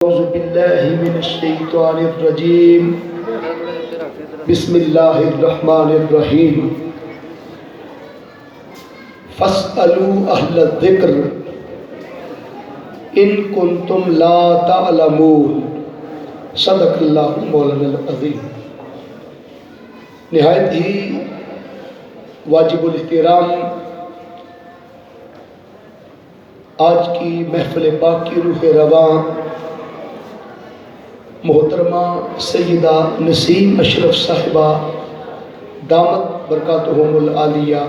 اعوذ باللہ من الشیطان الرجیم بسم اللہ الرحمن الرحیم فاسألوا اہل الذکر ان کنتم لا تعلمون صدق اللہ مولانا العظیم۔ نہایت ہی واجب الاحترام آج کی محفل پاک کی روح رواں محترمہ سیدہ نسیم اشرف صاحبہ دامت برکاتہم العالیہ،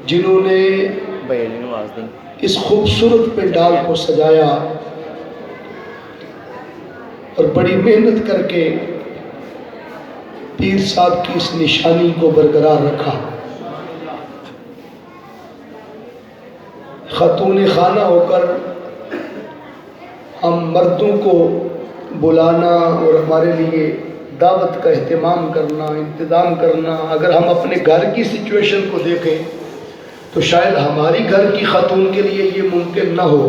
جنہوں نے اس خوبصورت پنڈال کو سجایا اور بڑی محنت کر کے پیر صاحب کی اس نشانی کو برقرار رکھا۔ خاتون خانہ ہو کر ہم مردوں کو بلانا اور ہمارے لیے دعوت کا اہتمام کرنا، انتظام کرنا، اگر ہم اپنے گھر کی سچویشن کو دیکھیں تو شاید ہماری گھر کی خاتون کے لیے یہ ممکن نہ ہو،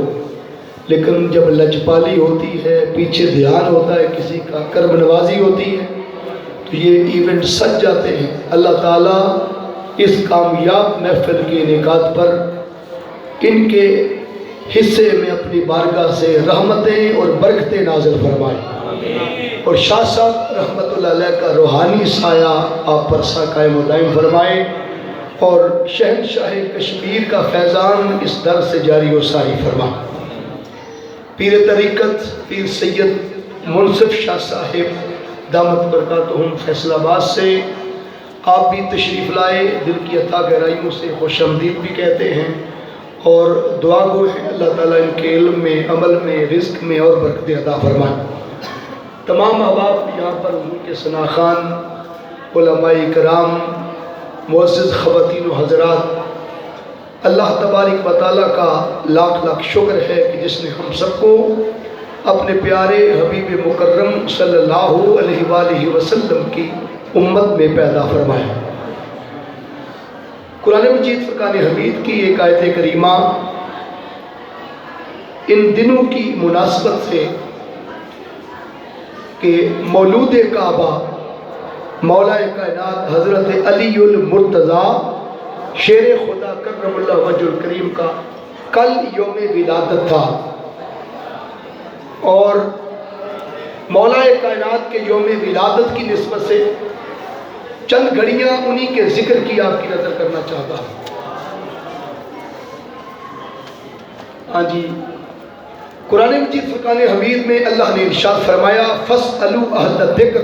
لیکن جب لجپالی ہوتی ہے، پیچھے دھیان ہوتا ہے، کسی کا کرم نوازی ہوتی ہے تو یہ ایونٹ سج جاتے ہیں۔ اللہ تعالیٰ اس کامیاب محفل کے انعقاد پر ان کے حصے میں اپنی بارگاہ سے رحمتیں اور برکتیں نازل فرمائے، اور شاہ صاحب رحمت اللہ علیہ کا روحانی سایہ آپ پر قائم و دائم فرمائے، اور شہنشاہ کشمیر کا فیضان اس در سے جاری و ساری فرمائے۔ پیر طریقت پیر سید منصف شاہ صاحب دامت برکاتہم فیصل آباد سے آپ بھی تشریف لائے، دل کی عطا گہرائیوں سے خوش آمدید بھی کہتے ہیں، اور دعا گو ہے اللہ تعالیٰ ان کے علم میں، عمل میں، رزق میں اور برکت عطا فرمائے۔ تمام احباب یہاں پر حضور کے ثنا خوان، علماء کرام، معزز خواتین و حضرات، اللہ تبارک و تعالیٰ کا لاکھ لاکھ شکر ہے کہ جس نے ہم سب کو اپنے پیارے حبیب مکرم صلی اللہ علیہ وآلہ وسلم کی امت میں پیدا فرمایا۔ قرآن مجید فرقان حمید کی ایک آیت کریمہ ان دنوں کی مناسبت سے کہ مولود کعبہ مولا کائنات حضرت علی المرتضیٰ شیر خدا کرم اللہ وجہ الکریم کا کل یوم ولادت تھا، اور مولا کائنات کے یوم ولادت کی نسبت سے چند گھڑیاں انہی کے ذکر کی آپ کی نظر کرنا چاہتا ہوں۔ ہاں جی، قرآن مجید فرقان حمید میں اللہ نے ارشاد فرمایا فَاسْأَلُوا أَهْلَ الذِّكْرِ،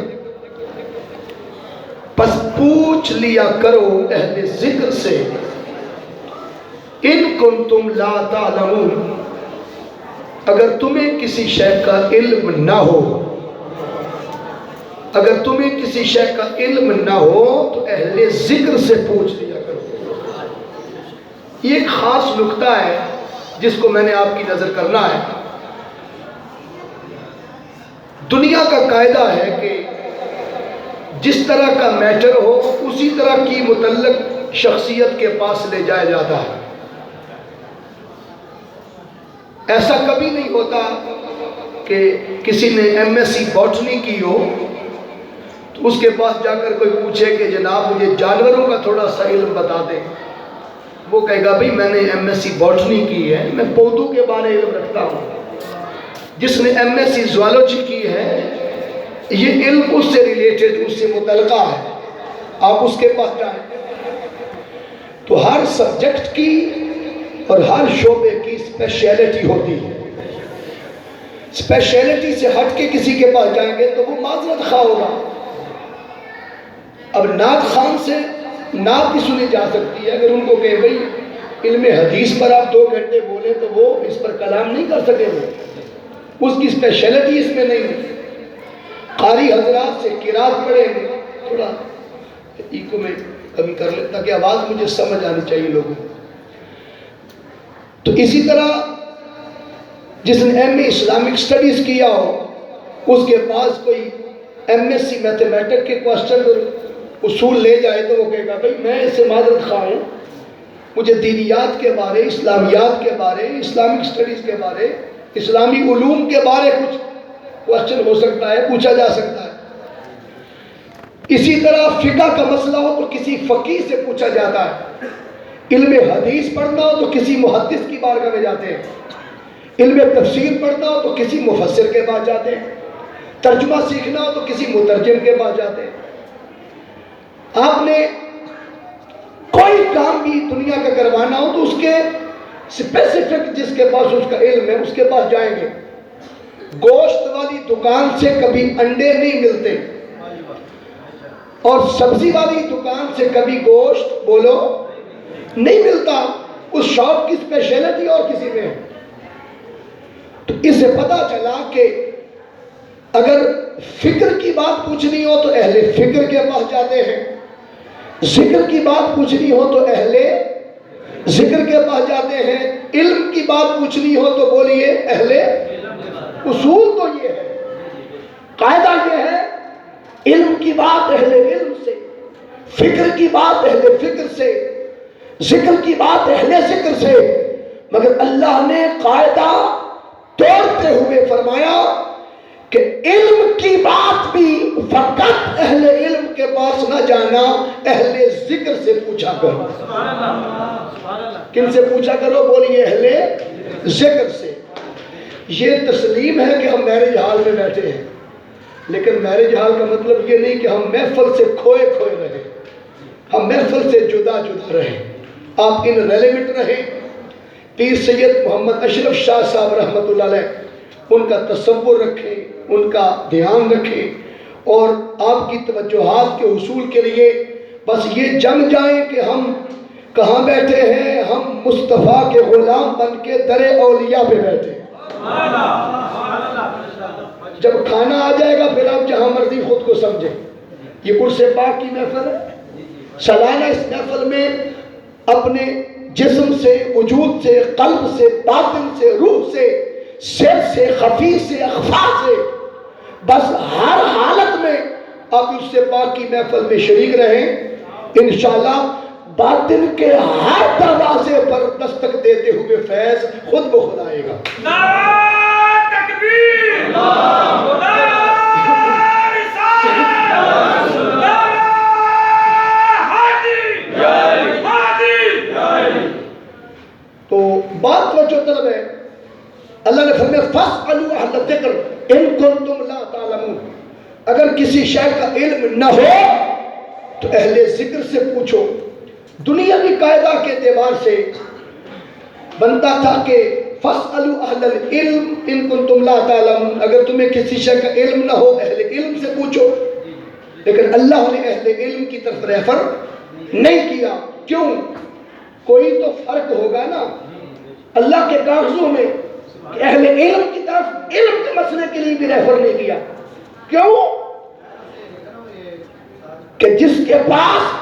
پس پوچھ لیا کرو اہل ذکر سے، ان کنتم لا تعلمون، اگر تمہیں کسی شے کا علم نہ ہو، اگر تمہیں کسی شے کا علم نہ ہو تو اہل ذکر سے پوچھ لیا کرو۔ یہ ایک خاص نکتہ ہے جس کو میں نے آپ کی نظر کرنا ہے۔ دنیا کا قاعدہ ہے کہ جس طرح کا میٹر ہو اسی طرح کی متعلق شخصیت کے پاس لے جایا جاتا ہے۔ ایسا کبھی نہیں ہوتا کہ کسی نے ایم ایس سی باٹنی کی ہو تو اس کے پاس جا کر کوئی پوچھے کہ جناب مجھے جانوروں کا تھوڑا سا علم بتا دیں، وہ کہے گا بھئی میں نے ایم ایس سی باٹنی کی ہے، میں پودوں کے بارے علم رکھتا ہوں۔ جس نے ایم ایس سی زوالوجی کی ہے یہ علم اس سے ریلیٹڈ، اس سے متعلقہ ہے، آپ اس کے پاس جائیں۔ تو ہر سبجیکٹ کی اور ہر شعبے کی اسپیشلٹی ہوتی ہے۔ اسپیشلٹی سے ہٹ کے کسی کے پاس جائیں گے تو وہ معذرت خواہ ہوگا۔ اب نعت خان سے نعت بھی سنی جا سکتی ہے، اگر ان کو کہے بھئی علم حدیث پر آپ 2 گھنٹے بولیں تو وہ اس پر کلام نہیں کر سکے، وہ اس کی اسپیشلٹی اس میں نہیں ہے۔ قاری حضرات سے قرات پڑھیں گے، تھوڑا ایکو میں کمی کر لیں تاکہ آواز مجھے سمجھ آنی چاہیے لوگوں۔ تو اسی طرح جس نے ایم اے اسلامک سٹڈیز کیا ہو اس کے پاس کوئی ایم ایس سی میتھمیٹک کے کوسچن اصول لے جائے تو وہ کہے گا بھئی میں اس سے معذرت خواہ ہوں، مجھے دینیات کے بارے، اسلامیات کے بارے، اسلامک سٹڈیز کے بارے اسلامی علوم کے بارے کچھ کوشچن ہو سکتا ہے، پوچھا جا سکتا ہے۔ اسی طرح فقہ کا مسئلہ ہو تو کسی فقیہ سے پوچھا جاتا ہے، علم حدیث پڑھنا ہو تو کسی محدث کی بارگاہ میں جاتے ہیں، علم تفسیر پڑھنا ہو تو کسی مفسر کے پاس جاتے ہیں، ترجمہ سیکھنا ہو تو کسی مترجم کے پاس جاتے ہیں۔ آپ نے کوئی کام بھی دنیا کا کروانا ہو تو اس کے اسپیسیفک جس کے پاس اس کا علم ہے اس کے پاس جائیں گے۔ گوشت والی دکان سے کبھی انڈے نہیں ملتے، اور سبزی والی دکان سے کبھی گوشت بولو نہیں ملتا، اس شاپ کی اسپیشلٹی اور کسی میں ہے۔ تو اس سے پتہ چلا کہ اگر فکر کی بات پوچھنی ہو تو اہل فکر کے پاس جاتے ہیں، ذکر کی بات پوچھنی ہو تو اہل ذکر کے پاس جاتے ہیں، علم کی بات پوچھنی ہو تو بولیے اہل اصول۔ تو یہ ہے قاعدہ، یہ ہے علم کی بات اہل علم سے، فکر کی بات اہل فکر سے، ذکر کی بات اہل ذکر سے۔ مگر اللہ نے قاعدہ توڑتے ہوئے فرمایا کہ علم کی بات بھی فقط اہل علم کے پاس نہ جانا، اہل ذکر سے پوچھا کرو۔ کن سے پوچھا کرو؟ بولیے اہل ذکر سے۔ یہ تسلیم ہے کہ ہم میرج ہال میں بیٹھے ہیں، لیکن میرج ہال کا مطلب یہ نہیں کہ ہم محفل سے کھوئے کھوئے رہیں، ہم محفل سے جدا جدا رہیں، آپ ان ریلیونٹ رہیں۔ پیر سید محمد اشرف شاہ صاحب رحمۃ اللہ علیہ، ان کا تصور رکھیں، ان کا دھیان رکھیں، اور آپ کی توجہات کے حصول کے لیے بس یہ جم جائیں کہ ہم کہاں بیٹھے ہیں، ہم مصطفیٰ کے غلام بن کے در اولیاء پہ بیٹھے ہیں۔ جب کھانا آ جائے گا پھر آپ جہاں مرضی خود کو سمجھیں۔ یہ قرص پاک کی محفل ہے، سالانہ اس محفل میں اپنے جسم سے، وجود سے، قلب سے، باطن سے، روح سے، سر سے، خفی سے، اخفا سے، بس ہر حالت میں آپ اس سے پاک کی محفل میں شریک رہیں۔ انشاءاللہ باطن کے ہر دروازے پر دستک دیتے ہوئے فیض خود بخود آئے گا۔ نعرہ تکبیر، نعرہ رسالت، نعرہ حیدری، حیدری۔ تو بات توجہ طلب ہے، اللہ نے فرمایا فاسألوا اہل الذکر ان کنتم لا تعلمون۔ اگر کسی شے کا علم نہ ہو تو اہل ذکر سے پوچھو۔ دنیاوی قاعدہ کے اعتبار سے بنتا تھا کہ فاسألوا اہل العلم ان کنتم لا تعلمون، اگر تمہیں کسی شے کا علم نہ ہو اہل علم سے پوچھو، لیکن اللہ نے اہل علم کی طرف ریفر نہیں کیا۔ کیوں؟ کوئی تو فرق ہوگا نا اللہ کے کاغذوں میں کہ اہل علم کی طرف علم کے مسئلے کے لیے بھی ریفر نہیں کیا۔ کیوں؟ کہ جس کے پاس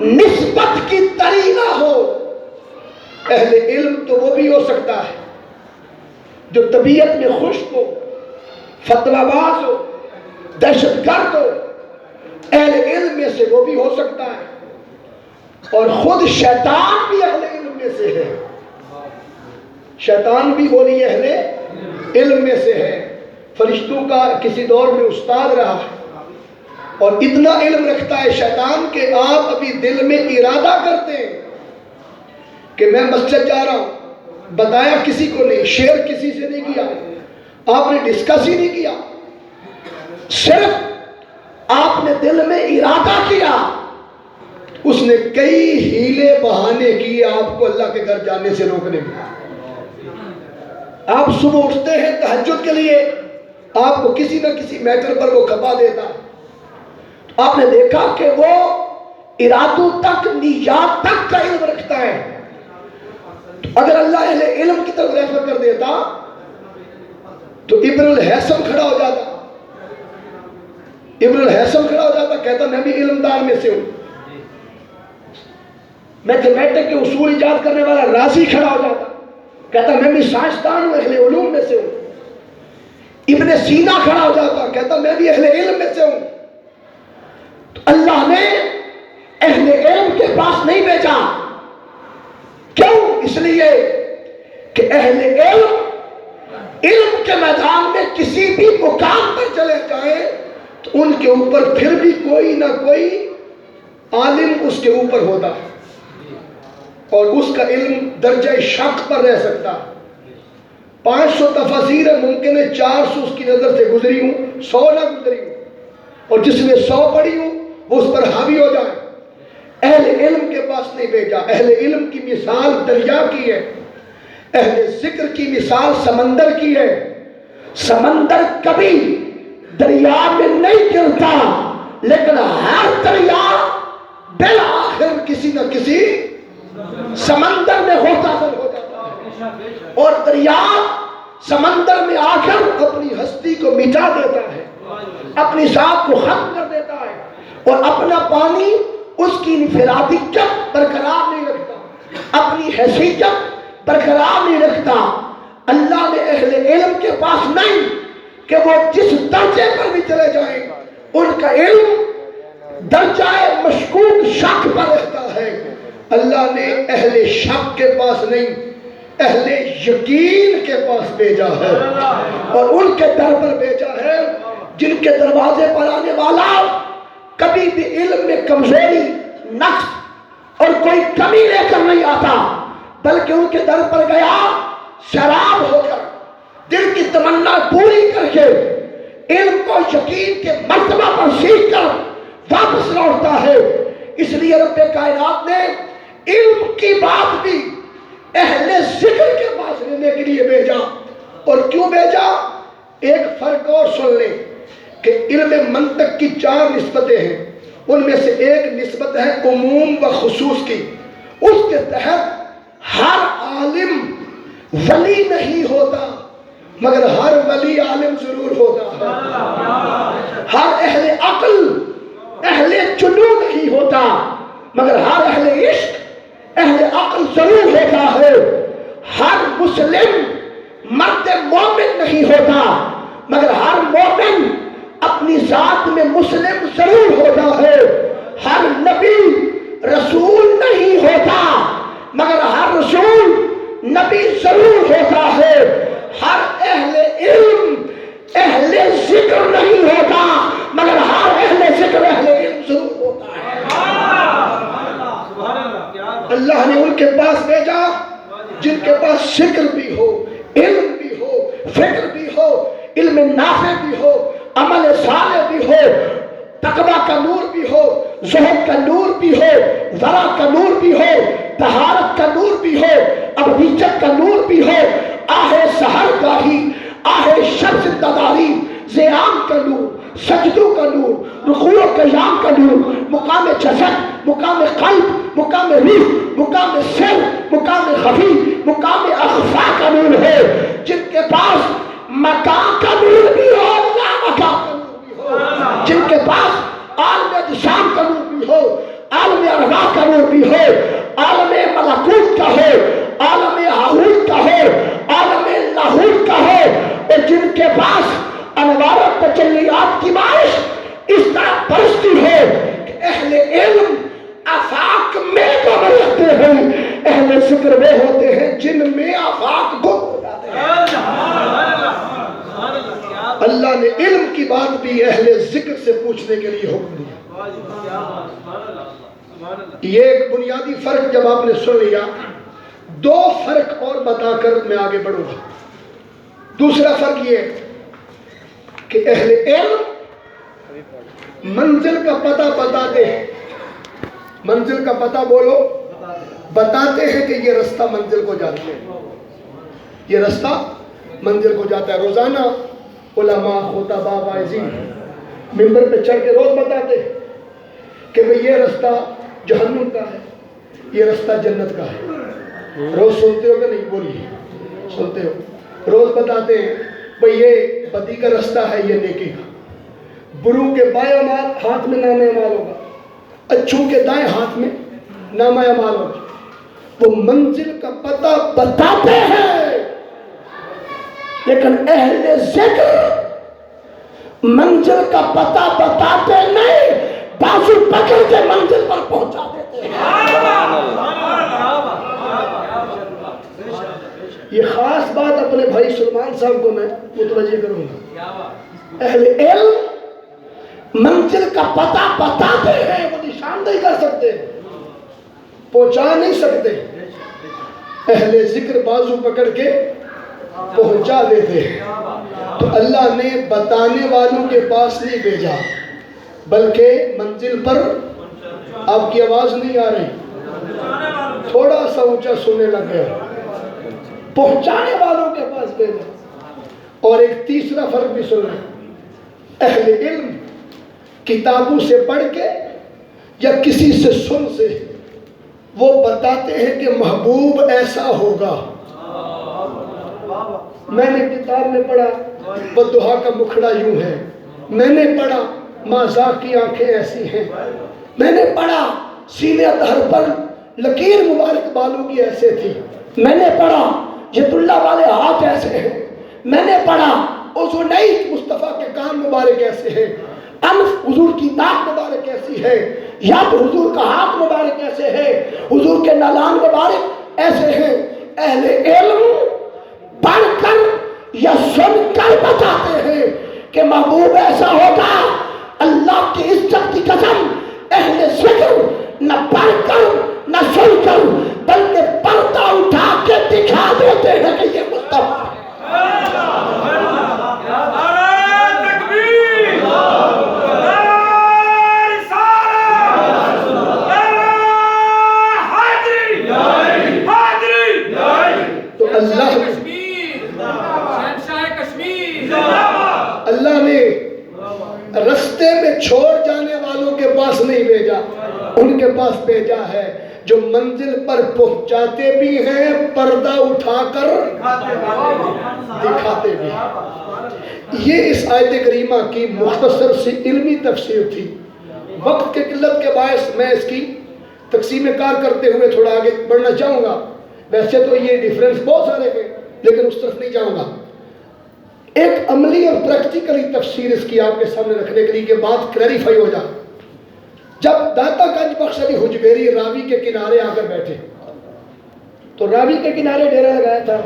نسبت کی تری نہ ہو، اہل علم تو وہ بھی ہو سکتا ہے جو طبیعت میں خشک ہو، فتویٰ باز ہو، دہشت گرد ہو، اہل علم میں سے وہ بھی ہو سکتا ہے، اور خود شیطان بھی اہل علم میں سے ہے۔ شیطان بھی بولی اہل علم میں سے ہے۔ فرشتوں کا کسی دور میں استاد رہا ہے، اور اتنا علم رکھتا ہے شیطان کہ آپ ابھی دل میں ارادہ کرتے ہیں کہ میں مسجد جا رہا ہوں، بتایا کسی کو نہیں، شیئر کسی سے نہیں کیا، آپ نے ڈسکس ہی نہیں کیا، صرف آپ نے دل میں ارادہ کیا، اس نے کئی ہیلے بہانے کیے آپ کو اللہ کے گھر جانے سے روکنے میں۔ آپ صبح اٹھتے ہیں تہجد کے لیے، آپ کو کسی نہ کسی میٹر پر وہ کھپا دیتا، آپ نے دیکھا کہ وہ ارادوں تک، نیات تک کا علم رکھتا ہے۔ اگر اللہ اہل علم کی طرف ریفر کر دیتا تو ابن الحیثم کھڑا ہو جاتا، ابن الحیثم کھڑا ہو جاتا، کہتا میں بھی علمدار میں سے ہوں۔ میتھمیٹک کے اصول ایجاد کرنے والا رازی کھڑا ہو جاتا، کہتا میں بھی سائنسدان ہوں، اہل علوم میں سے ہوں۔ ابن سینا کھڑا ہو جاتا، کہتا میں بھی اہل علم میں سے ہوں۔ تو اللہ نے اہل علم کے پاس نہیں بھیجا، کیوں؟ اس لیے کہ اہل علم کے میدان میں کسی بھی مقام پر چلے جائیں تو ان کے اوپر پھر بھی کوئی نہ کوئی عالم اس کے اوپر ہوتا ہے اور اس کا علم درجہ شک پر رہ سکتا ہے۔ 500 تفاسیر ممکن ہے 400 اس کی نظر سے گزری ہوں، 100 نہ گزری ہوں، اور جس نے 100 پڑھی ہوں وہ اس پر حاوی ہو جائے۔ اہل علم کے پاس نہیں بھیجا۔ اہل علم کی مثال دریا کی ہے، اہل ذکر کی مثال سمندر کی ہے۔ سمندر کبھی دریا میں نہیں گرتا، لیکن ہر دریا بالآخر کسی نہ کسی سمندر میں غوطہ ہو جاتا ہے، اور دریا سمندر میں آ کر اپنی ہستی کو مٹا دیتا ہے، اپنی ذات کو ختم کر دیتا ہے، اور اپنا پانی اس کی انفرادیت برقرار نہیں رکھتا، اپنی حیثیت برقرار نہیں رکھتا۔ اللہ نے اہل علم کے پاس نہیں کہ وہ جس درجے پر بھی چلے جائیں ان کا علم درجہ مشکوک شک پر رہتا ہے۔ اللہ نے اہل شک کے پاس نہیں، اہل یقین کے پاس بھیجا ہے، اور ان کے در پر بھیجا ہے جن کے دروازے پر آنے والا کبھی بھی علم میں کمزوری، نقص اور کوئی کمی لے کر نہیں آتا، بلکہ ان کے در پر گیا شراب ہو کر، دل کی تمنا پوری کر کے، علم کو یقین کے مرتبہ پر سیکھ کر واپس لوٹتا ہے۔ اس لیے رب کائنات نے علم کی بات بھی اہل ذکر کے پاس لینے کے لیے بھیجا۔ اور کیوں بھیجا؟ ایک فرق اور سن لیں کہ علم منطق کی 4 نسبتیں ہیں، ان میں سے ایک نسبت ہے عموم و خصوص کی۔ اس کے تحت ہر عالم ولی نہیں ہوتا، مگر ہر ولی عالم ضرور ہوتا ہے۔ ہر اہل عقل اہل جنون نہیں ہوتا، مگر ہر اہل عشق اہل عقل ضرور ہوتا ہے۔ ہر مسلم مرد مومن نہیں ہوتا، مگر ہر مومن اپنی ذات میں مسلم ضرور ہوتا ہے۔ ہر نبی رسول نہیں ہوتا، مگر ہر رسول نبی ضرور ہوتا ہے۔ ہر اہل علم اہل ذکر نہیں ہوتا، مگر ہر اہل ذکر اہل علم ضرور ہوتا ہے۔ اللہ نے ان کے پاس بھیجا جن کے پاس ذکر بھی ہو، علم بھی ہو، فکر بھی ہو، علم نافع بھی ہو، عمل صالح بھی ہو، تقوی کا نور بھی ہو، زہد کا نور بھی ہو، ورع کا نور بھی ہو، طہارت کا نور بھی ہو، ابدیت کا نور بھی ہو، آہ سحر گاہی، آہ شمس تداری، زیام کا نور، سجدوں کا نور، رکوع و قیام کا نور، مقام جسد، مقام قلب، مقام روح، مقام سر، مقام خفی، مقام اخفا کا نور ہے۔ جن کے پاس مکان کا نور بھی ہو، لا مکان کا نور بھی ہو، جن کے پاس عالم اجسام کا نور بھی ہو، عالم ارواح کا نور بھی ہو، عالم ملکوت کا ہو، عالم ہاہوت کا ہو، عالم لاہوت کا ہو، اور جن کے پاس انوار و تجلیات کی بارش اس طرح برستی ہے کہ اہل علم آفاق میں گم رہتے ہیں، اہل ذکر وہ ہوتے ہیں جن میں آفاق گم ہو جاتے ہیں۔ اللہ نے علم کی بات بھی اہل ذکر سے پوچھنے کے لیے حکم دیا۔ یہ ایک بنیادی فرق جب آپ نے سن لیا، 2 فرق اور بتا کر میں آگے بڑھوں گا۔ دوسرا فرق یہ کہ اہل علم منزل کا پتہ بتاتے ہیں، منزل کا پتہ بولو، بتاتے ہیں کہ یہ رستہ منزل کو جاتا ہے، یہ رستہ منزل کو جاتا ہے۔ روزانہ علماء، خطباء، واعظین ممبر پہ چڑھ کے روز بتاتے ہیں کہ بھئی یہ رستہ جہنم کا ہے، یہ رستہ جنت کا ہے۔ روز سنتے ہو کہ نہیں؟ بولیے، سنتے ہو؟ روز بتاتے ہیں بھئی یہ بدی کا رستہ ہے، یہ نیکی کا۔ برو کے بائیں ہاتھ میں نامہ اعمال ہوگا، اچھو کے دائیں ہاتھ میں نامہ اعمال ہوگا۔ وہ منزل کا پتہ بتاتے ہیں، لیکن اہل ذکر منزل کا پتہ بتاتے نہیں، بازو پکڑ کے منزل پر پہنچا دیتے ہیں۔ یہ خاص بات اپنے بھائی سلمان صاحب کو میں متوجہ کروں گا. اہل علم منزل کا پتہ بتاتے ہیں، وہ نشان نہیں کر سکتے، پہنچا نہیں سکتے. اہل ذکر بازو پکڑ کے پہنچا دیتے ہیں. تو اللہ نے بتانے والوں کے پاس نہیں بھیجا، بلکہ منزل پر. آپ کی آواز نہیں آ رہی، تھوڑا سا اونچا سننے لگ گیا. پہنچانے والوں کے پاس بھیجا. اور ایک تیسرا فرق بھی سن رہے ہیں. اہل علم کتابوں سے پڑھ کے یا کسی سے سن سے وہ بتاتے ہیں کہ محبوب ایسا ہوگا. میں نے کتاب میں پڑھا بددعا کا مکھڑا یوں ہے، میں نے پڑھا مازا کی آنکھیں ایسی ہیں، میں نے پڑھا سینے دھر پر لکیر مبارک بالوں کی ایسے تھی، میں نے پڑھا ید اللہ والے ہاتھ ایسے ہیں، میں نے پڑھا اذنین مصطفیٰ کے کان مبارک ایسے ہیں، انف حضور کی ناک مبارک ایسی ہے، ید حضور کا ہاتھ مبارک ایسے ہے، حضور کے نالان مبارک ایسے ہیں. اہل علم پڑھ کر یا سن کر بتاتے ہیں کہ محبوب ایسا ہوگا. اللہ کی عزت کی قسم اہل ذکر نہ پڑھ کر نہ سن کر بلکہ پردہ اٹھا کے دکھا دیتے ہیں کہ یہ مصطفیٰ ہے. اللہ نے رستے میں چھوڑ جانے والوں کے پاس نہیں بھیجا، ان کے پاس بھیجا ہے جو منزل پر پہنچاتے بھی ہیں، پردہ اٹھا کر دکھاتے بھی ہیں. یہ اس آیت کریمہ کی مختصر سی علمی تفسیر تھی. وقت کے قلت کے باعث میں اس کی تقسیم کار کرتے ہوئے تھوڑا آگے بڑھنا چاہوں گا. ویسے تو یہ ڈیفرنس بہت سارے ہیں لیکن اس طرف نہیں جاؤں گا. ایک عملی اور پریکٹیکلی تفسیر اس کی آپ کے سامنے رکھنے کے لیے کہ بات کلیریفائی ہو جائے. جب داتا گنج بخش علی حجویری راوی کے کنارے آ کر بیٹھے تو راوی کے کنارے ڈیرا لگایا تھا.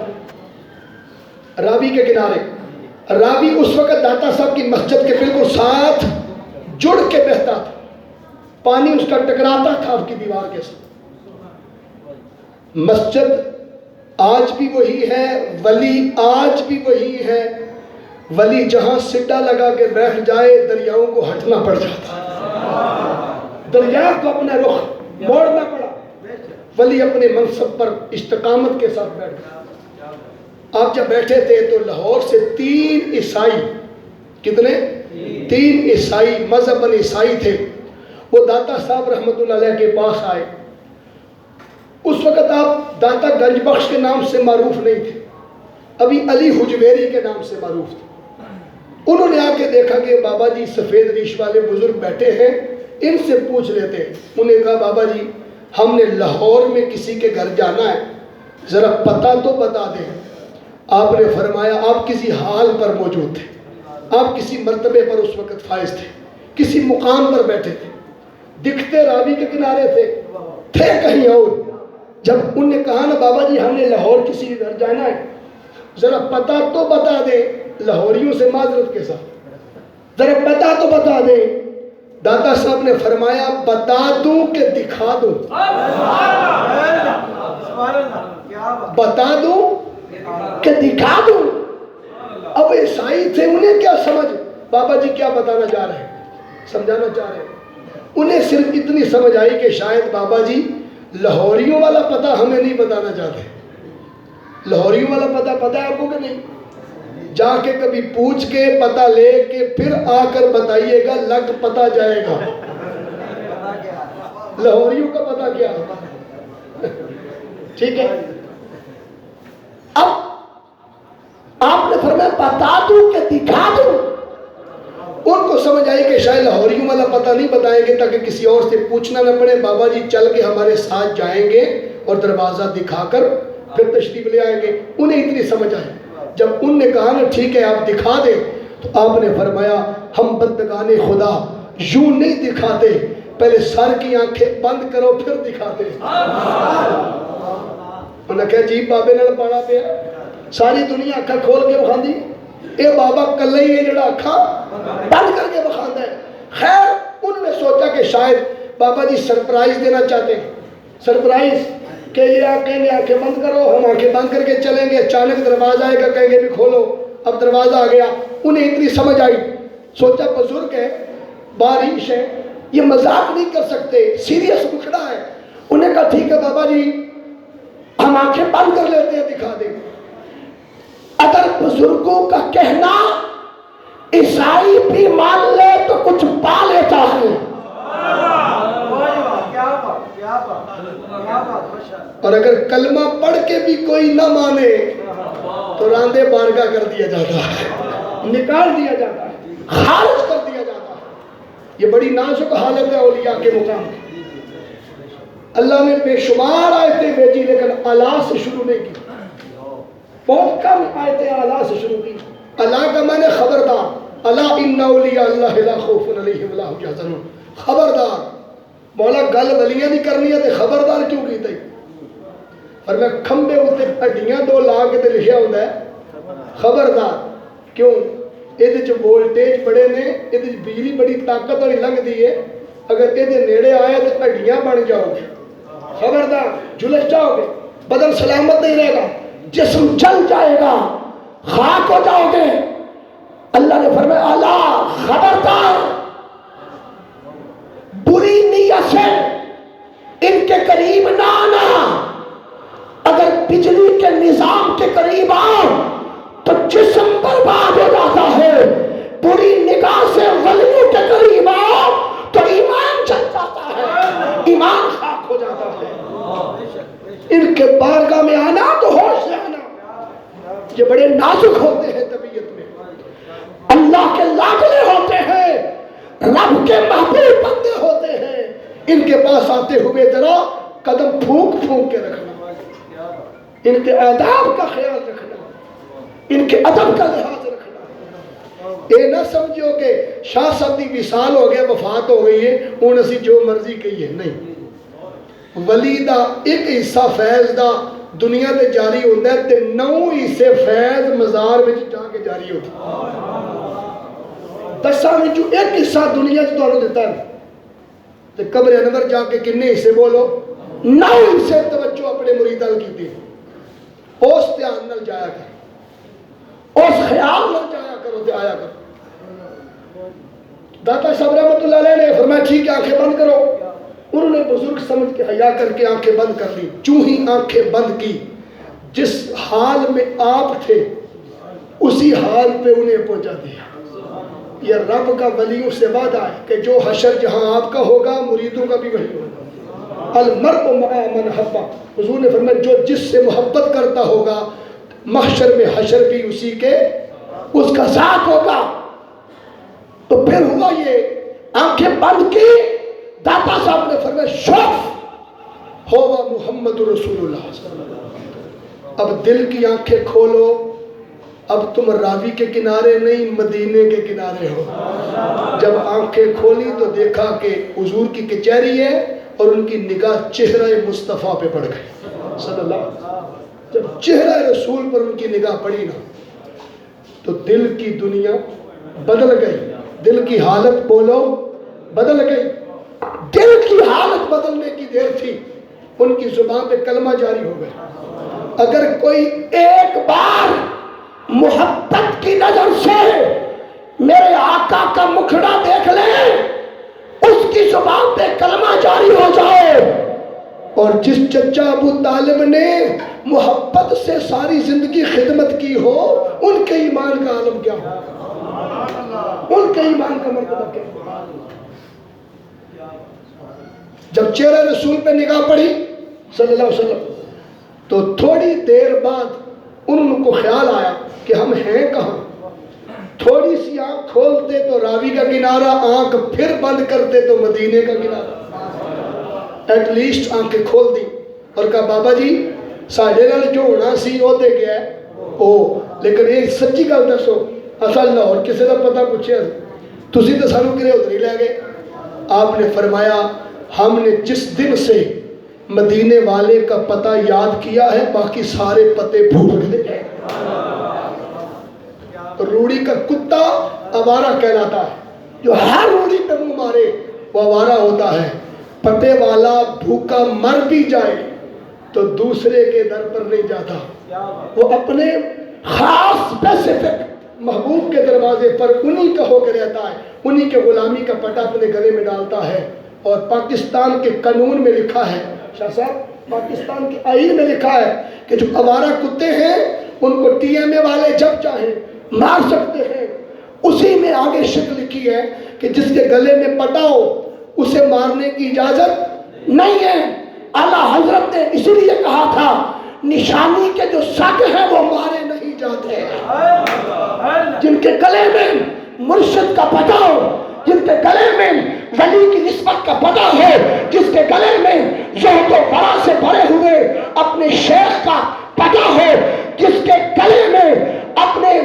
راوی کے کنارے، راوی اس وقت داتا صاحب کی مسجد کے بالکل ساتھ جڑ کے بہتا تھا، پانی اس کا ٹکراتا تھا اس کی دیوار کے ساتھ. مسجد آج بھی وہی ہے، ولی آج بھی وہی ہے. ولی جہاں سٹا لگا کے بیٹھ جائے دریاؤں کو ہٹنا پڑ جاتا، دریا کو اپنا رخ موڑنا پڑا. ولی اپنے منصب پر استقامت کے ساتھ بیٹھ گئے. آپ جب بیٹھے تھے تو لاہور سے 3 عیسائی، کتنے؟ 3 عیسائی مذہباً عیسائی تھے، وہ داتا صاحب رحمت اللہ علیہ کے پاس آئے. اس وقت آپ داتا گنج بخش کے نام سے معروف نہیں تھے، ابھی علی حجویری کے نام سے معروف تھے. انہوں نے آ کے دیکھا کہ بابا جی سفید ریش والے بزرگ بیٹھے ہیں، ان سے پوچھ لیتے ہیں. انہوں نے کہا بابا جی ہم نے لاہور میں کسی کے گھر جانا ہے، ذرا پتہ تو بتا دیں. آپ نے فرمایا آپ کسی حال پر موجود تھے، آپ کسی مرتبے پر اس وقت فائز تھے، کسی مقام پر بیٹھے تھے، دکھتے راوی کے کنارے تھے کہیں اور. جب انہوں نے کہا نا بابا جی ہم نے لاہور کسی کے گھر جانا ہے، ذرا پتہ تو بتا دیں. لاہوریوں سے معذرت کے ساتھ ذرا پتہ تو بتا دیں. داتا صاحب نے فرمایا بتا دوں کہ دکھا دوں؟ بتا دوں کہ دکھا دوں؟ اب عیسائی تھے، انہیں کیا سمجھ بابا جی کیا بتانا چاہ رہے ہیں، سمجھانا چاہ رہے ہیں. انہیں صرف اتنی سمجھ آئی کہ شاید بابا جی لاہوریوں والا پتہ ہمیں نہیں بتانا چاہتے. لاہوریوں والا پتہ ہے آپ کو کہ نہیں؟ جا کے کبھی پوچھ کے پتہ لے کے پھر آ کر بتائیے گا، لگ پتہ جائے گا. لاہوریوں کا پتہ کیا ہے؟ ٹھیک ہے. اب آپ نے فرمایا بتا دوں کہ دکھا دوں؟ ان کو سمجھ آئی کہ شاید لاہوریوں والا پتہ نہیں بتائیں گے تاکہ کسی اور سے پوچھنا نہ پڑے. بابا جی چل کے ہمارے ساتھ جائیں گے اور دروازہ دکھا کر پھر تشریف لے آئیں گے. انہیں اتنی سمجھ آئی. جب ان نے کہا نا ٹھیک ہے آپ دکھا دیں، تو آپ نے فرمایا ہم بندگان خدا یوں نہیں دکھاتے، پہلے سر کی آنکھیں بند کرو پھر دکھاتے. انہوں نے کہا جی بابے نال پاڑا پیا. ساری دنیا اکھا کھول کے بخان دی، اے بابا کلے ہی ہے جڑا اکھا بند کر کے بخان ہے۔ خیر انہوں نے سوچا کہ شاید بابا جی سرپرائز دینا چاہتے ہیں، سرپرائز کہ یہ کہیں گے آنکھیں بند کرو، ہم آنکھیں بند کر کے چلیں گے، اچانک دروازہ آئے گا کہیں گے بھی کھولو، اب دروازہ آ گیا۔ انہیں اتنی سمجھ آئی، سوچا بزرگ ہے، بارش ہے، یہ مذاق نہیں کر سکتے، سیریس مکڑا ہے۔ انہیں کہا ٹھیک ہے بابا جی ہم آنکھیں بند کر لیتے ہیں، دکھا دیں۔ اگر بزرگوں کا کہنا عیسائی بھی مان لے تو کچھ پا لیتا ہے، اور اگر کلمہ پڑھ کے بھی کوئی نہ مانے تو راندے بارگاہ کر دیا جاتا ہے، نکال دیا جاتا ہے، خارج کر دیا جاتا ہے۔ یہ بڑی نازک حالت ہے اولیاء کے مقام کی۔ اللہ نے بے شمار آیتیں بھیجی لیکن الا سے شروع نہیں کی، بہت کم آیتیں الا سے شروع کی۔ الا کا معنی خبردار، الا ان اولیاء اللہ لا خوف علیہم ولا هم يحزنون، خبردار۔ مولا گل ولیاں نہیں کرنی ہے تے خبردار کیوں کیتا ہے؟ اور میں کھمبے اتنے ہڈیاں دو لا کے تے لکھیا ہوتا ہے خبردار، کیوں؟ یہ وولٹیج بڑے نے، یہ بجلی بڑی طاقت والی لنگ دی ہے، اگر یہ نیڑے آیا تو ہڈیاں بن جاؤ گے، خبردار جھلس جاؤ گے، بدن سلامت نہیں رہے گا، جسم جل جائے گا، خاک ہو جاؤ گے۔ اللہ نے فرمایا اللہ خبردار، بری نیت سے ان کے قریب نہ آنا، اگر بجلی کے نظام کے قریب آؤ تو جسم برباد ہو جاتا ہے، بری نگاہ سے ولیوں کے قریب آؤ تو ایمان چل جاتا ہے، ایمان خاک ہو جاتا ہے۔ ان کے بارگاہ میں آنا تو ہوش سے آنا، یہ بڑے نازک ہوتے ہیں طبیعت میں، اللہ کے لاڈلے ہوتے ہیں، رب کے محبوب بندے ہوتے ہیں۔ ان کے پاس آتے ہوئے ذرا قدم پھونک پھونک کے رکھنا، ان کے آداب کا خیال رکھنا، ان کے ادب کا لحاظ رکھنا۔ یہ نہ سمجھو کہ شاہ صاحب دی وصال ہو گیا، وفات ہو گئی ہے، ہن اسی جو مرضی کہیے، نہیں۔ ولی دا ایک حصہ فیض دا دنیا تے جاری ہوتا ہے تے 9 حصے فیض مزار وچ جا کے جاری ہوتا ہے۔ 10 وچوں ایک حصہ دنیا چ تانوں دتا ہے تے قبر انور جا کے کنے حصے بولو؟ 9 حصے توجہ اپنے مریداں کیتی، اس دھیان نال جایا کر، اس خیال نال جایا کرو تے آیا کرو۔ داتا صاحب رحمۃ اللہ علیہ نے فرمایا ٹھیک ہے آنکھیں بند کرو، انہوں نے بزرگ سمجھ کے حیا کر کے آنکھیں بند کر لی۔ چوں ہی آنکھیں بند کی، جس حال میں آپ تھے اسی حال پہ انہیں پہنچا دیا۔ یہ رب کا ولیوں سے وعدہ ہے کہ جو حشر جہاں آپ کا ہوگا مریدوں کا بھی وہی ہوگا۔ المرء مع من حب، حضور نے فرمایا جو جس سے محبت کرتا ہوگا محشر میں حشر بھی اسی کے اس کا ساتھ ہوگا۔ تو پھر ہوا یہ، آنکھیں بند کی، داتا صاحب نے فرمایا شوف ہوا محمد رسول اللہ صلی اللہ علیہ وسلم۔ اب دل کی آنکھیں کھولو، اب تم راوی کے کنارے نہیں مدینے کے کنارے ہو۔ جب آنکھیں کھولی تو دیکھا کہ حضور کی کچہری ہے اور ان کی نگاہ چہرہ مصطفیٰ پہ پڑ گئی صلی اللہ علیہ وسلم۔ جب چہرہ رسول پر ان کی نگاہ پڑی نا تو دل کی دنیا بدل گئی، دل کی حالت بولو بدل گئی۔ دل کی حالت بدلنے کی دیر تھی، ان کی زبان پہ کلمہ جاری ہو گیا۔ اگر کوئی ایک بار محبت کی نظر سے میرے آقا کا مکھڑا دیکھ لے، اس کی زبان پہ کلمہ جاری ہو جائے، اور جس چچا ابو طالب نے محبت سے ساری زندگی خدمت کی ہو، ان کے ایمان کا عالم کیا ہو، ان کے ایمان کا مرتبہ کیا ہو۔ جب چہرہ رسول پہ نگاہ پڑی صلی اللہ علیہ وسلم تو تھوڑی دیر بعد ان کو خیال آیا کہ ہم ہیں کہاں۔ تھوڑی سی آنکھ کھولتے تو راوی کا کنارہ، آنکھ پھر بند کرتے تو مدینے کا کنارہ۔ ایٹ لیسٹ آنکھیں کھول دی اور کہا بابا جی ساڑھے نال جو ہونا سی وہ دے گیا ہے، لیکن یہ سچی گل دسو اصل لاہور کسی کا پتہ پوچھے تسی تو سانو کرے ادھر ہی لے گئے۔ آپ نے فرمایا ہم نے جس دن سے مدینے والے کا پتہ یاد کیا ہے باقی سارے پتے بھول گئے۔ تو روڑی کا کتا آوارہ کہلاتا ہے، جو ہر روڑی پہ منہ مارے وہ آوارہ ہوتا ہے۔ پتے والا بھوکا مر بھی جائے تو دوسرے کے در پر نہیں جاتا، وہ اپنے خاص اسپیسیفک محبوب کے دروازے پر انہی کا ہو کے رہتا ہے، انہی کے غلامی کا پٹا اپنے گلے میں ڈالتا ہے۔ اور پاکستان کے قانون میں لکھا ہے، شاہ صاحب پاکستان کے آئین میں لکھا ہے کہ جو آوارہ کتے ہیں ان کو ٹی ایم اے والے جب چاہیں مار سکتے ہیں۔ اسی میں آگے شک لکھی ہے کہ جس کے گلے میں پٹا ہو اسے مارنے کی اجازت نہیں ہے۔ اعلیٰ حضرت نے اسی لیے کہا تھا نشانی کے جو سگ ہیں وہ مارے نہیں جاتے۔ جن کے گلے میں مرشد کا پٹا ہو، جن کے گلے میں ولی کی نسبت کا پتہ ہے، جس کے گلے میں زہد و ورع سے بھرے ہوئے اپنے شیخ کا پتہ ہو، جس کے گلے میں اپنے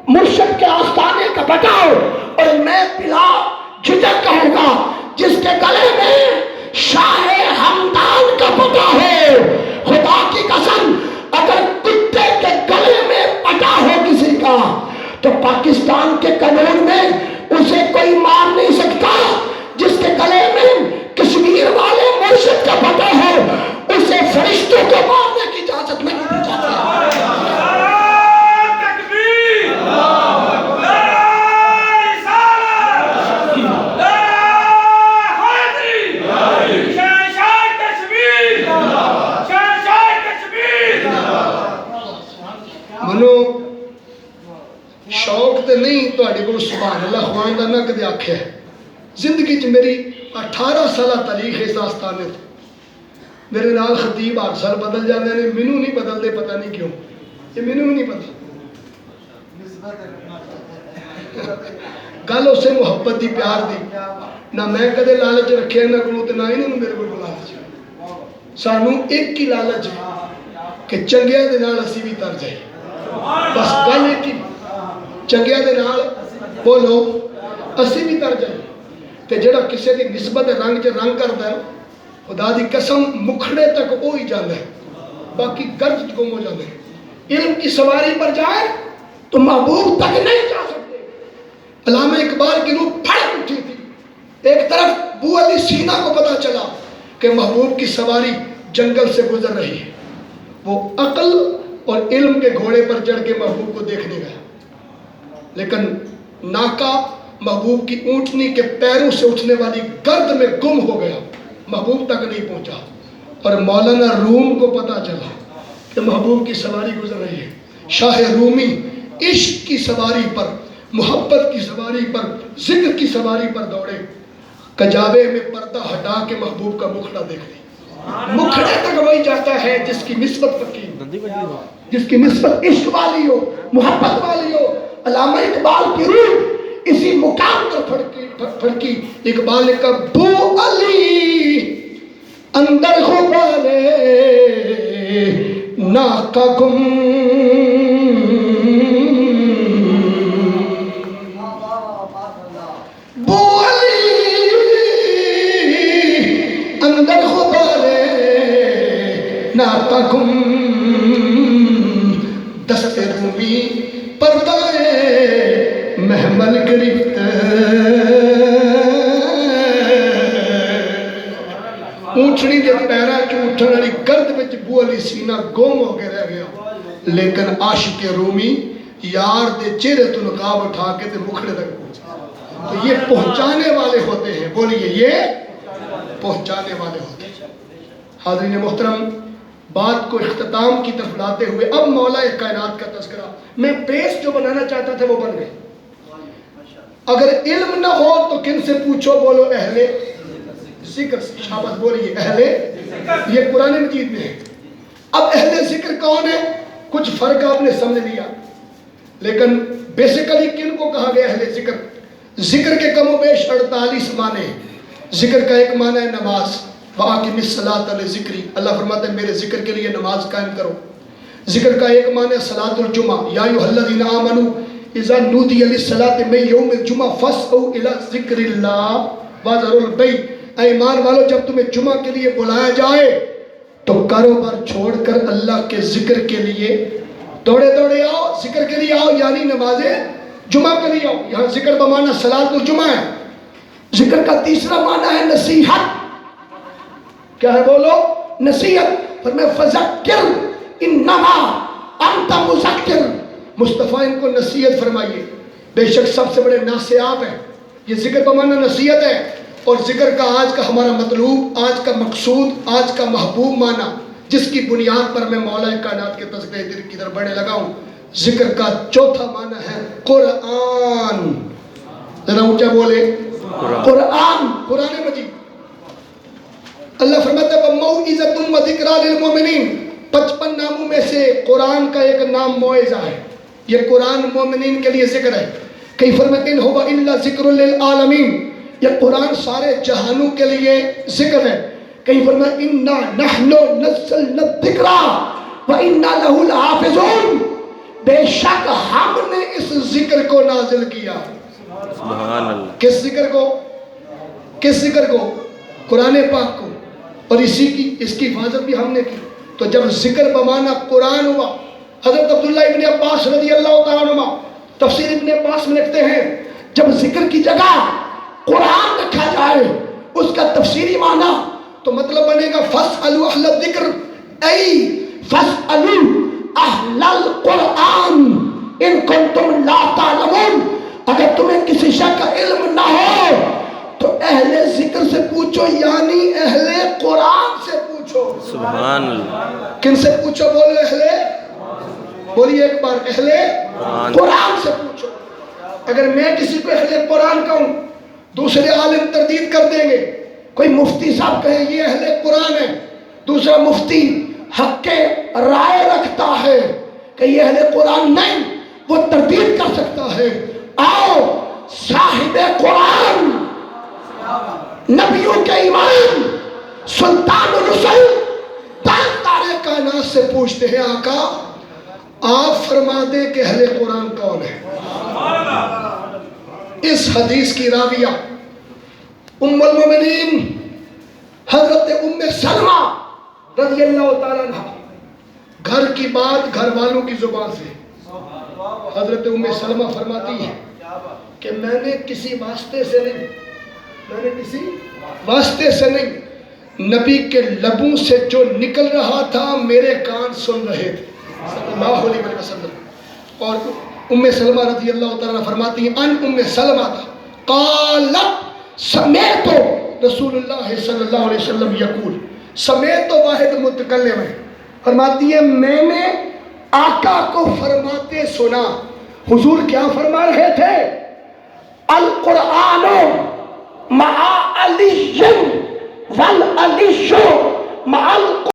مرشد کے آستانے کا پتہ ہو، اور میں بلا جھجک کہوں گا جس کے گلے میں شاہ ہمدان کا پتہ ہو، خدا کی قسم اگر کتے کے گلے میں پتہ ہو کسی کا تو پاکستان کے قانون میں اسے کوئی مار نہیں سکتا۔ جس کے گلے میں کشمیر والے مرشد کا پتہ ہے اسے فرشتوں کو مارنے کی اجازت نہیں دی جاتی۔ منو شوق تے نہیں تو سبحان اللہ خوان دا نہ کدے آکھے زندگی چ میری 18 سالہ تاریخ اس آستانے تھے، میرے نال خطیب ہر سال بدل جاندے نے، مینوں نہیں بدلدے، پتہ نہیں کیوں، یہ مینوں نہیں پتہ۔ گل اسے محبت دی، پیار دی، نہ میں کدے لالچ رکھے نہ کلو تے نہ انہوں میرے کو لالچ۔ سانوں ایک ہی لالچ ہے کہ چنگیاں دے نال اسی بھی تر جائے، بس گل ایک ہی، چنگیاں دے نال بولو اسی بھی تر جائے۔ تے جڑا کسے دی نسبت رنگ چ رنگ کرتا ہے خدا دی قسم مکھڑے تک وہ ہی جانا ہے، باقی گرد گم ہو جانا ہے۔ علم کی سواری پر جائے تو محبوب تک نہیں جا سکتے۔ علامہ اقبال کی روح پھڑک اٹھی تھی، ایک طرف بو علی سینا کو پتا چلا کہ محبوب کی سواری جنگل سے گزر رہی ہے، وہ عقل اور علم کے گھوڑے پر چڑھ کے محبوب کو دیکھنے گیا، لیکن ناکا محبوب کی اونٹنی کے پیروں سے اٹھنے والی گرد میں گم ہو گیا، محبوب تک نہیں پہنچا۔ اور مولانا روم کو پتا چلا کہ محبوب کی سواری گزر رہی ہے۔ شاہ رومی عشق کی سواری پر، محبت کی سواری پر، ذکر کی سواری پر دوڑے، کجاوے میں پردہ ہٹا کے محبوب کا مکھڑا دیکھ لی۔ مکھڑے تک وہی جاتا ہے جس کی نسبت پکی ہو، جس کی نسبت عشق والی ہو، محبت والی ہو۔ علامہ اقبال کی روح اسی مقام پر پھڑکی۔ اقبال نے کہا بو علی اندر غبارے ناکا گم، بو علی اندر غبارے ناکا گم، دست رومی پردہ محمل گرفت، اونٹنی دے پیرا چ اٹھن والی گرد وچ بو علی سینہ گم ہو کے رہ گیا، لیکن عاشق رومی یار دے چہرے تو نقاب اٹھا کے تے مکھڑے تک پہنچا۔ تو یہ پہنچانے والے ہوتے ہیں، بولیے یہ پہنچانے والے ہوتے ہیں۔ حاضرین محترم، بات کو اختتام کی طرف لاتے ہوئے اب مولا کائنات کا تذکرہ، میں بیس جو بنانا چاہتا تھا وہ بن گئے۔ اگر علم نہ ہو تو کن سے پوچھو، بولو اہل ذکر سے، شاباش بولیے اہل، یہ قرآن مجید میں ہے۔ اب اہل ذکر کون ہے؟ کچھ فرق آپ نے سمجھ لیا، لیکن بیسیکلی کن کو کہا گیا اہل ذکر؟ ذکر کے کم و بیش 48 معنی ہیں۔ ذکر کا ایک معنی ہے نماز، وَأَقِمِ الصَّلَاةَ لِذِكْرِي، اللہ فرماتا ہے میرے ذکر کے لیے نماز قائم کرو۔ ذکر کا ایک معنی ہے صلاۃ الجمعہ، یا ایھا الذین آمنوا اذا نودی للصلاۃ من یوم الجمعہ فاسعوا الی ذکر اللہ وذروا البیع، اے ایمان والو جب تمہیں جمعہ کے لیے بلایا جائے تو کاروبار چھوڑ کر اللہ کے ذکر کے لیے دوڑے دوڑے آؤ ذکر کے لیے آؤ، یعنی نماز جمعہ کے لیے آؤ. یہاں ذکر بمانا صلاۃ الجمعہ ہے. ذکر کا تیسرا معنی ہے نصیحت. کیا ہے بولو؟ نصیحت. فرمایا فذکر انما انت مذکر. مصطفیٰ ان کو نصیحت فرمائیے، بے شک سب سے بڑے ناصح آپ ہیں. یہ ذکر بمانا نصیحت ہے. اور ذکر کا آج کا ہمارا مطلوب، آج کا مقصود، آج کا محبوب معنی، جس کی بنیاد پر میں مولا کائنات کے تذکرے دل کی طرف بڑھنے لگا ہوں، ذکر کا چوتھا معنی ہے قرآن. ذرا اونچا بولے قرآن. قرآن مجید. اللہ فرماتا ہے وَمَوْعِظَةٌ وَذِكْرَىٰ لِلْمُؤْمِنِينَ. 55 ناموں میں سے قرآن کا ایک نام موعظہ ہے. یہ قرآن مومنین کے لیے ذکر ہے. کئی فرماتے ہیں هُوَ إِلَّا ذِكْرٌ لِلْعَالَمِينَ. یہ قرآن سارے جہانوں کے لیے ذکر ہے. کہیں فرمایا اِنَّا نَحْنُ نَزَّلْنَا الذِّكْرَ وَإِنَّا لَهُ لَحَافِظُونَ. بے شک ہم نے اس ذکر کو نازل کیا. سبحان اللہ. کس ذکر کو؟ کس ذکر کو؟ قرآن پاک کو. اور اس کی حفاظت بھی ہم نے کی. تو جب ذکر بمانا قرآن ہوا، حضرت عبداللہ ابن عباس رضی اللہ تعالیٰ عنہ تفسیر ابن عباس میں لکھتے ہیں جب ذکر کی جگہ قرآن رکھا جائے اس کا تفسیری معنی تو مطلب بنے گا فَاسْأَلُوا أَهْلَ الذِّكْرِ ای فَاسْأَلُوا أَهْلَ الْقُرْآنِ إِن كُنتُمْ لَا تَعْلَمُونَ. اگر تمہیں کسی شے کا علم نہ ہو تو اہل ذکر سے پوچھو، یعنی اہل قرآن سے پوچھو. سبحان اللہ. کن سے پوچھو؟ بولو اہل، بولیے ایک بار، اہل قرآن سے پوچھو. اگر میں کسی کو اہل قرآن کہوں دوسرے عالم تردید کر دیں گے. کوئی مفتی صاحب کہے یہ اہل قرآن ہے، دوسرا مفتی حق کے رائے رکھتا ہے کہ یہ اہل قرآن نہیں، وہ تردید کر سکتا ہے. آؤ صاحب قرآن، نبیوں کے امام، سلطان الرسل، تاجدار کائنات سے پوچھتے ہیں آقا آپ فرما دیں کہ اہل قرآن کون ہے. اس حدیث کی راویہ ام المومنین حضرت ام سلمہ رضی اللہ تعالیٰ عنہ، گھر کی بات گھر والوں کی زبان سے، حضرت ام سلمہ فرماتی ہے کہ میں نے کسی واسطے سے نہیں، نبی کے لبوں سے جو نکل رہا تھا میرے کان سن رہے تھے صلی اللہ علیہ وسلم. اور ام سلمہ رضی اللہ تعالیٰ فرماتی ہیں ان ام سلمہ قالت سمیت رسول اللہ صلی اللہ علیہ وسلم یقول. سمیت واحد متکلم ہے، فرماتی ہے میں نے آقا کو فرماتے سنا. حضور کیا فرما رہے تھے؟ القرآن مع علی